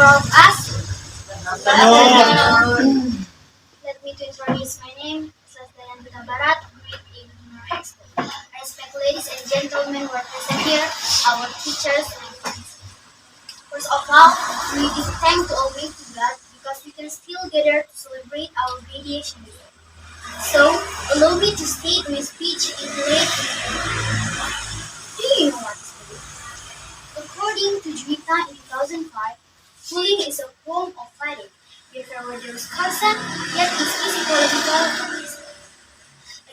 of us. Let me to introduce my name. Hutabarat, grade in high school. I respect ladies and gentlemen who are present here, our teachers and friends. First of all, we give thanks to Almighty God because we can still gather to celebrate our graduation day. So, allow me to state my speech in late. Do you know what is bullying? According to Juwita in 2005, bullying is a form of fighting, where there is consent, yet is physiological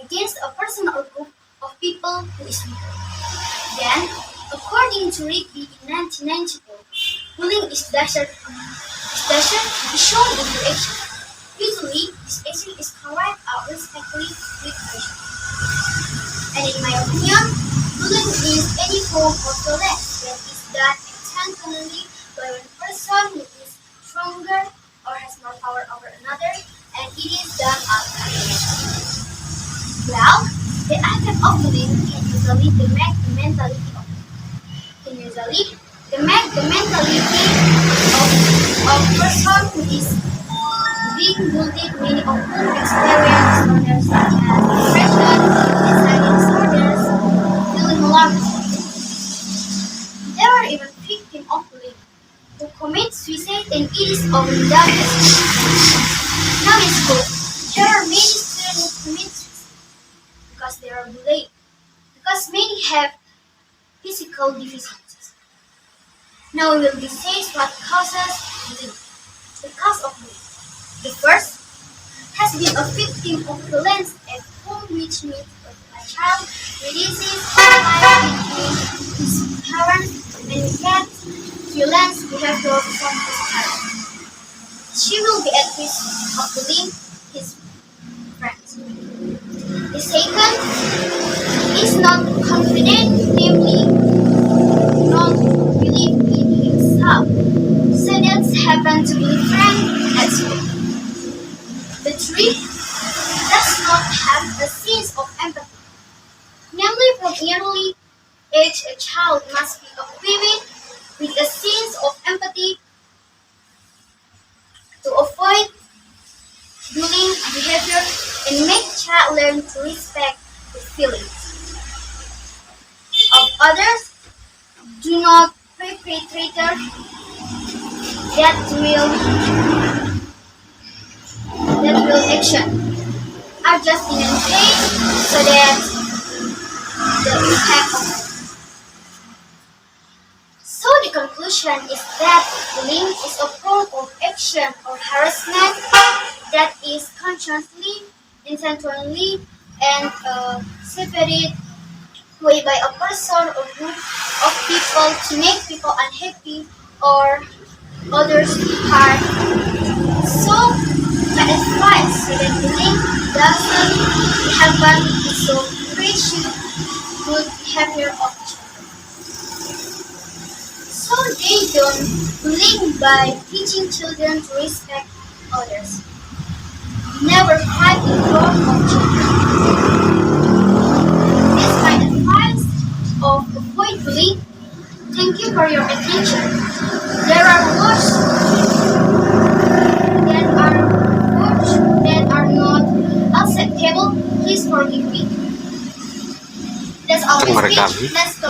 against a person or group of people who is weaker. Then, according to Rigby in 1994, bullying is dashed is shown in action. Usually, this action is carried out respectfully with aggression. And in my opinion, bullying is any form of violence that is done intentionally by one person who is stronger or has more power over another, and it is done out of aggression. Well, the act of bullying can usually demand the mentality of person who is being bullied, many of whom experience disorders such as depression, anxiety disorders, feeling alarmed. There are even victims of bullying who commit suicide, and it is often done as now in school. There are many students who commit suicide because they are bullied, because many have physical deficiencies. Now we will discuss what causes bullying. The cause of bullying. The first has been a victim of violence at home, which means a child releases fight between his parents and gets violence behavior from his parents. She will be at risk of bullying his friends. The second is not confident, namely not believe in himself. Students happen to be friends at school. The three does not have a sense of empathy. Namely, from early age, a child must be equipped with a sense of empathy to avoid bullying behavior and make child learn to respect the feelings of others. Do not perpetrate that will action are just in a case so that the impact of it. So the conclusion is that bullying is a form of action or harassment that is consciously, intentionally, and separated way by a person or group of people to make people unhappy or others hurt. So my advice so that bullying doesn't happen is to appreciate good behavior of children. So they don't bully by teaching children to respect others. Never fight in front of children. This is my advice of avoid bullying. Thank you for your attention. There are words that are not acceptable. Please forgive me. That's all my speech. Let's go.